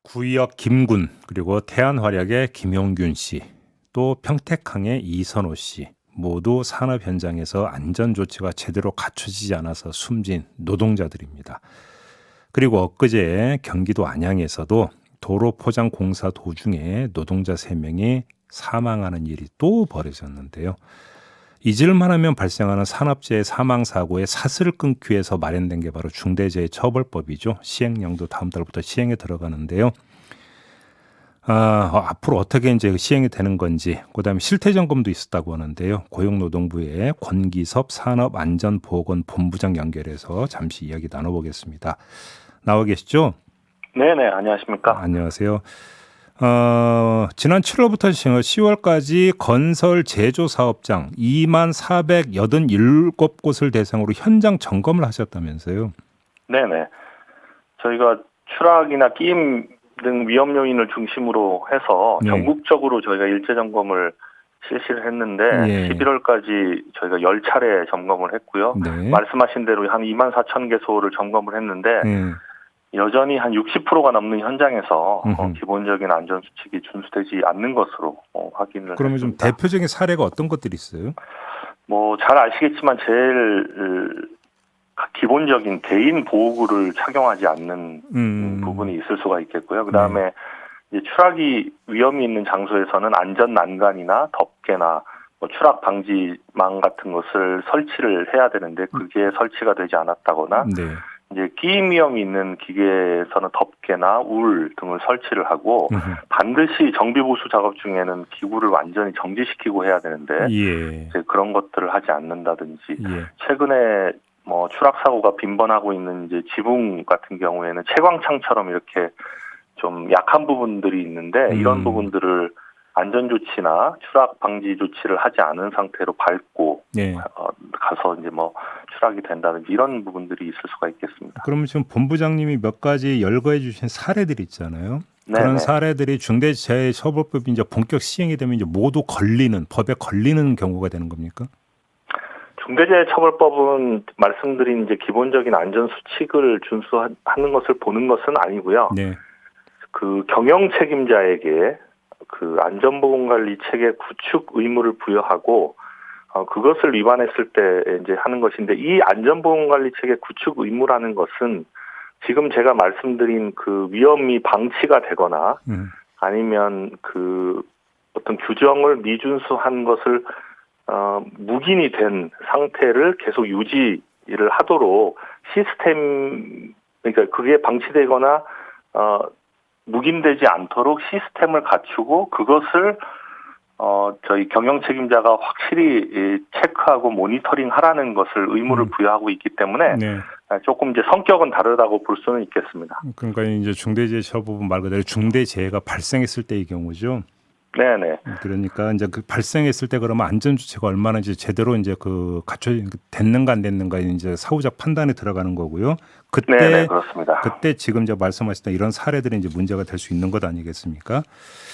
구의역 김군, 그리고 태안화력의 김용균 씨, 또 평택항의 이선호 씨 모두 산업 현장에서 안전 조치가 제대로 갖춰지지 않아서 숨진 노동자들입니다. 그리고 엊그제 경기도 안양에서도 도로 포장 공사 도중에 노동자 3명이 사망하는 일이 또 벌어졌는데요. 잊을만 하면 발생하는 산업재해 사망사고의 사슬을 끊기 위해서 마련된 게 바로 중대재해처벌법이죠. 시행령도 다음 달부터 시행에 들어가는데요. 앞으로 어떻게 이제 시행이 되는 건지, 그다음에 실태점검도 있었다고 하는데요. 고용노동부의 권기섭 산업안전보건본부장 연결해서 잠시 이야기 나눠보겠습니다. 나와 계시죠? 네네, 안녕하십니까. 안녕하세요. 지난 7월부터 10월까지 건설 제조 사업장 24,487곳을 대상으로 현장 점검을 하셨다면서요? 네네. 저희가 추락이나 끼임 등 위험 요인을 중심으로 해서 네. 전국적으로 저희가 일제 점검을 실시를 했는데 예. 11월까지 저희가 10차례 점검을 했고요. 네. 말씀하신 대로 한 24,000개소를 점검을 했는데 여전히 한 60%가 넘는 현장에서 기본적인 안전수칙이 준수되지 않는 것으로 확인을 그러면 했습니다. 좀 대표적인 사례가 어떤 것들이 있어요? 뭐 잘 아시겠지만 제일 기본적인 개인 보호구를 착용하지 않는 부분이 있을 수가 있겠고요. 그다음에 이제 추락이 위험이 있는 장소에서는 안전 난간이나 덮개나 뭐 추락 방지망 같은 것을 설치를 해야 되는데 그게 설치가 되지 않았다거나 네. 이제 끼임 위험이 있는 기계에서는 덮개나 울 등을 설치를 하고 반드시 정비 보수 작업 중에는 기구를 완전히 정지시키고 해야 되는데 예. 이제 그런 것들을 하지 않는다든지 예. 최근에 뭐 추락 사고가 빈번하고 있는 이제 지붕 같은 경우에는 채광창처럼 이렇게 좀 약한 부분들이 있는데 이런 부분들을 안전 조치나 추락 방지 조치를 하지 않은 상태로 밟고 예. 가서 이제 뭐 추락이 된다든지 이런 부분들이 있을 수가 있겠습니다. 그러면 지금 본부장님이 몇 가지 열거해 주신 사례들이 있잖아요. 네네. 그런 사례들이 중대재해처벌법이 이제 본격 시행이 되면 이제 모두 법에 걸리는 경우가 되는 겁니까? 중대재해처벌법은 말씀드린 이제 기본적인 안전 수칙을 준수하는 것을 보는 것은 아니고요. 네. 그 경영 책임자에게 그 안전보건관리 체계 구축 의무를 부여하고 그것을 위반했을 때 이제 하는 것인데 이 안전보건관리 체계 구축 의무라는 것은 지금 제가 말씀드린 그 위험이 방치가 되거나 아니면 그 어떤 규정을 미준수한 것을 묵인이 된 상태를 계속 유지를 하도록 시스템, 그러니까 그게 방치되거나 묵인되지 않도록 시스템을 갖추고 그것을 저희 경영 책임자가 확실히 체크하고 모니터링 하라는 것을 의무를 부여하고 있기 때문에 네. 조금 이제 성격은 다르다고 볼 수는 있겠습니다. 그러니까 이제 중대재해처벌법 말 그대로 중대재해가 발생했을 때의 경우죠. 네네. 그러니까 이제 그 발생했을 때 그러면 안전조치가 얼마나 이제 제대로 이제 그 됐는가 안 됐는가 이제 사후적 판단에 들어가는 거고요. 그때 네네, 그렇습니다. 그때 지금 이제 말씀하셨던 이런 사례들이 이제 문제가 될 수 있는 것 아니겠습니까?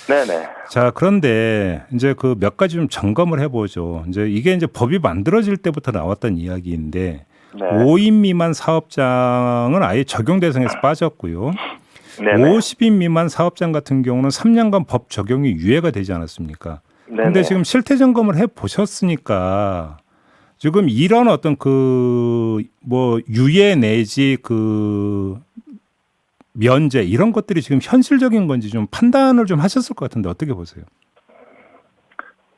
네네. 자, 그런데 이제 그 몇 가지 좀 점검을 해보죠. 이제 이게 이제 법이 만들어질 때부터 나왔던 이야기인데 네. 5인 미만 사업장은 아예 적용 대상에서 빠졌고요. 네네. 50인 미만 사업장 같은 경우는 3년간 법 적용이 유예가 되지 않았습니까? 네네. 근데 지금 실태 점검을 해 보셨으니까 지금 이런 어떤 그 뭐 유예 내지 그 면제 이런 것들이 지금 현실적인 건지 좀 판단을 좀 하셨을 것 같은데 어떻게 보세요?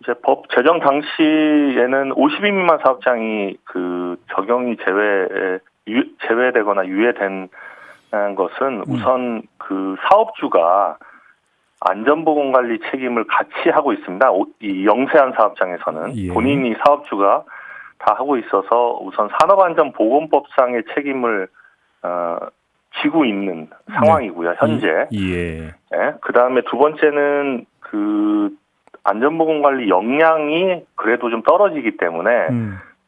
이제 법 제정 당시에는 50인 미만 사업장이 그 적용이 제외되거나 유예된 것은 우선 그 사업주가 안전보건관리 책임을 같이 하고 있습니다. 이 영세한 사업장에서는 예. 본인이 사업주가 다 하고 있어서 우선 산업안전보건법상의 책임을 지고 있는 상황이고요. 현재. 예. 네. 그다음에 두 번째는 그 안전보건관리 역량이 그래도 좀 떨어지기 때문에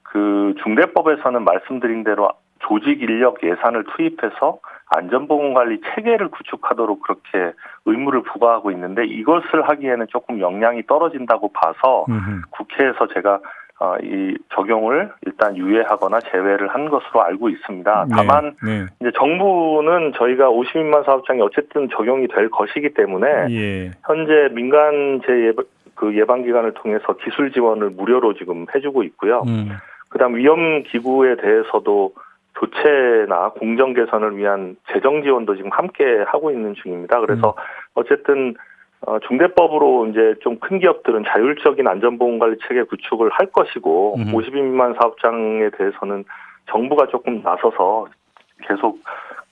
그 중대법에서는 말씀드린 대로 조직 인력 예산을 투입해서 안전보건관리 체계를 구축하도록 그렇게 의무를 부과하고 있는데 이것을 하기에는 조금 역량이 떨어진다고 봐서 국회에서 제가 이 적용을 일단 유예하거나 제외를 한 것으로 알고 있습니다. 다만 이제 정부는 저희가 50인만 사업장이 어쨌든 적용이 될 것이기 때문에 현재 민간 예방기관을 통해서 기술 지원을 무료로 지금 해주고 있고요. 그다음 위험 기구에 대해서도 교체나 공정 개선을 위한 재정 지원도 지금 함께 하고 있는 중입니다. 그래서 어쨌든 중대법으로 이제 좀 큰 기업들은 자율적인 안전보건관리 체계 구축을 할 것이고 50인 미만 사업장에 대해서는 정부가 조금 나서서 계속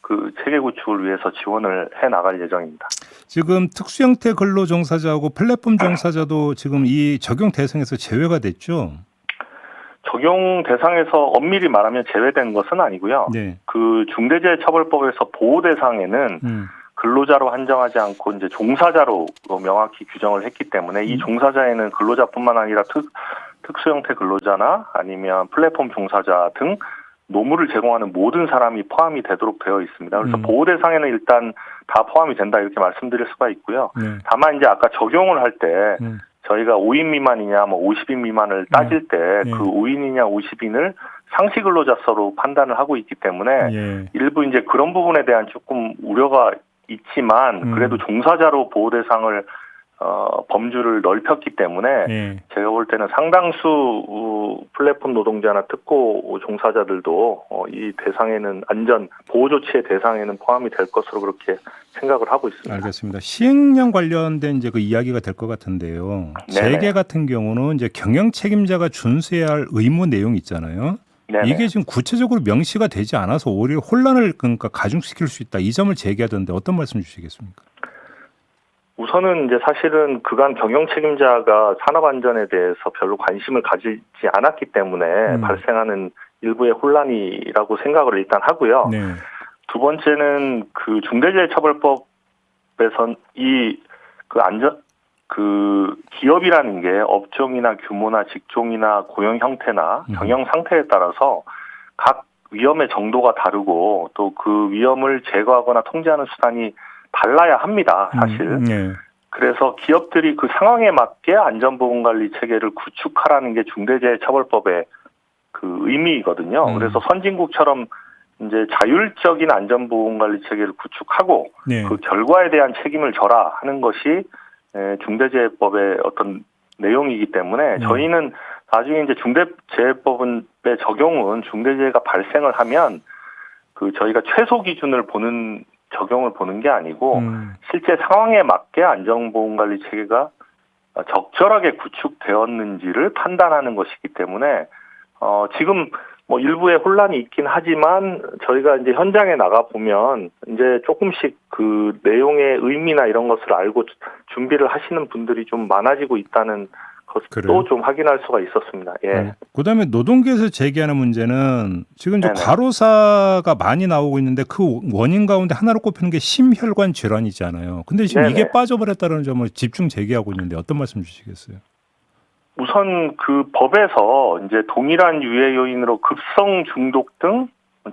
그 체계 구축을 위해서 지원을 해 나갈 예정입니다. 지금 특수형태 근로종사자하고 플랫폼 종사자도 지금 이 적용 대상에서 제외가 됐죠? 적용 대상에서 엄밀히 말하면 제외된 것은 아니고요. 그 중대재해처벌법에서 보호 대상에는 근로자로 한정하지 않고 이제 종사자로 명확히 규정을 했기 때문에 이 종사자에는 근로자뿐만 아니라 특수형태 근로자나 아니면 플랫폼 종사자 등 노무를 제공하는 모든 사람이 포함이 되도록 되어 있습니다. 그래서 보호 대상에는 일단 다 포함이 된다 이렇게 말씀드릴 수가 있고요. 다만 이제 아까 적용을 할 때 저희가 5인 미만이냐 50인 미만을 따질 때 그 5인이냐 50인을 상시 근로자서로 판단을 하고 있기 때문에 일부 이제 그런 부분에 대한 조금 우려가 있지만 그래도 종사자로 보호 대상을 범주를 넓혔기 때문에 제가 볼 때는 상당수 플랫폼 노동자나 특고 종사자들도 이 대상에는 안전 보호 조치의 대상에는 포함이 될 것으로 그렇게 생각을 하고 있습니다. 알겠습니다. 시행령 관련된 이제 그 이야기가 될 것 같은데요. 재계 같은 경우는 이제 경영 책임자가 준수해야 할 의무 내용이 있잖아요. 이게 지금 구체적으로 명시가 되지 않아서 오히려 혼란을 그러니까 가중시킬 수 있다. 이 점을 제기하던데 어떤 말씀 주시겠습니까? 우선은 이제 사실은 그간 경영 책임자가 산업 안전에 대해서 별로 관심을 가지지 않았기 때문에 발생하는 일부의 혼란이라고 생각을 일단 하고요. 두 번째는 그 중대재해처벌법에선 그 기업이라는 게 업종이나 규모나 직종이나 고용 형태나 경영 상태에 따라서 각 위험의 정도가 다르고 또 그 위험을 제거하거나 통제하는 수단이 달라야 합니다, 사실. 그래서 기업들이 그 상황에 맞게 안전보건관리 체계를 구축하라는 게 중대재해처벌법의 그 의미이거든요. 그래서 선진국처럼 이제 자율적인 안전보건관리 체계를 구축하고 그 결과에 대한 책임을 져라 하는 것이 중대재해법의 어떤 내용이기 때문에 저희는 나중에 이제 중대재해법의 적용은 중대재해가 발생을 하면 그 저희가 최소 기준을 적용을 보는 게 아니고 실제 상황에 맞게 안전보건관리 체계가 적절하게 구축되었는지를 판단하는 것이기 때문에 지금 뭐 일부의 혼란이 있긴 하지만 저희가 이제 현장에 나가 보면 이제 조금씩 그 내용의 의미나 이런 것을 알고 준비를 하시는 분들이 좀 많아지고 있다는 것도 좀 확인할 수가 있었습니다. 그다음에 노동계에서 제기하는 문제는 지금 이제 과로사가 많이 나오고 있는데 그 원인 가운데 하나로 꼽히는 게 심혈관 질환이잖아요. 근데 지금 이게 빠져버렸다는 점을 집중 제기하고 있는데 어떤 말씀 주시겠어요? 우선 그 법에서 이제 동일한 유해 요인으로 급성 중독 등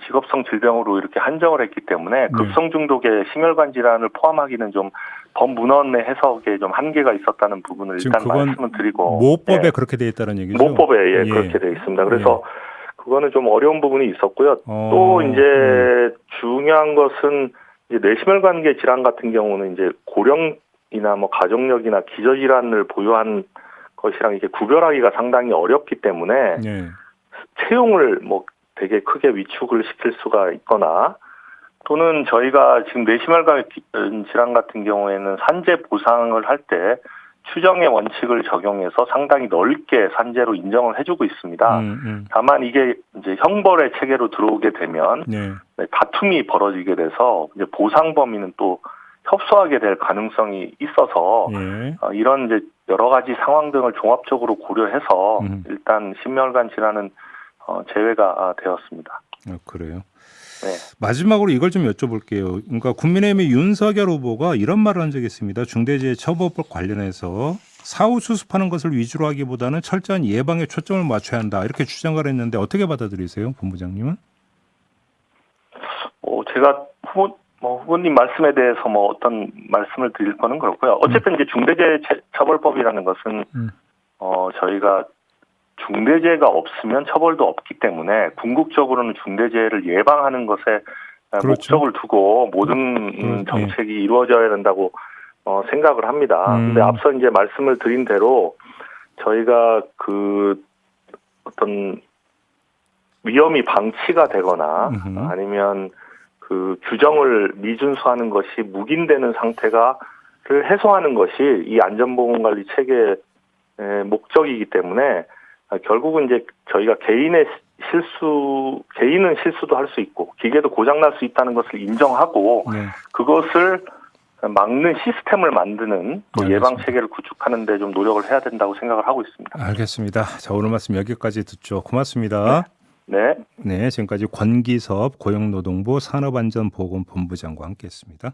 직업성 질병으로 이렇게 한정을 했기 때문에 급성 중독의 심혈관 질환을 포함하기는 좀 법 문헌의 해석에 좀 한계가 있었다는 부분을 일단 말씀을 드리고 모법에 그렇게 돼 있다는 얘기죠. 모법에 그렇게 돼 있습니다. 그래서 그거는 좀 어려운 부분이 있었고요. 또 이제 중요한 것은 이제 뇌심혈관계 질환 같은 경우는 이제 고령이나 뭐 가족력이나 기저질환을 보유한 것이랑 이게 구별하기가 상당히 어렵기 때문에 채용을 뭐 되게 크게 위축을 시킬 수가 있거나 또는 저희가 지금 뇌심혈관 질환 같은 경우에는 산재 보상을 할 때 추정의 원칙을 적용해서 상당히 넓게 산재로 인정을 해주고 있습니다. 다만 이게 이제 형벌의 체계로 들어오게 되면 다툼이 벌어지게 돼서 이제 보상 범위는 또 협소하게 될 가능성이 있어서 이런 이제 여러 가지 상황 등을 종합적으로 고려해서 일단 심혈관 질환은 제외가 되었습니다. 그래요. 마지막으로 이걸 좀 여쭤볼게요. 그러니까 국민의힘의 윤석열 후보가 이런 말을 한 적이 있습니다. 중대재해처벌법 관련해서 사후 수습하는 것을 위주로 하기보다는 철저한 예방에 초점을 맞춰야 한다. 이렇게 주장을 했는데 어떻게 받아들이세요, 본부장님은? 제가 후보님 말씀에 대해서 뭐 어떤 말씀을 드릴 거는 그렇고요. 어쨌든 이제 중대재해처벌법이라는 것은 저희가 중대재해가 없으면 처벌도 없기 때문에 궁극적으로는 중대재해를 예방하는 것에 그렇죠. 목적을 두고 모든 정책이 이루어져야 된다고 생각을 합니다. 근데 앞서 이제 말씀을 드린 대로 저희가 그 어떤 위험이 방치가 되거나 아니면 그 규정을 미준수하는 것이 묵인되는 상태가를 해소하는 것이 이 안전보건관리 체계의 목적이기 때문에 결국은 이제 저희가 개인은 실수도 할 수 있고 기계도 고장날 수 있다는 것을 인정하고 그것을 막는 시스템을 만드는 예방 체계를 구축하는 데 좀 노력을 해야 된다고 생각을 하고 있습니다. 알겠습니다. 자, 오늘 말씀 여기까지 듣죠. 고맙습니다. 네. 네, 지금까지 권기섭 고용노동부 산업안전보건본부장과 함께했습니다.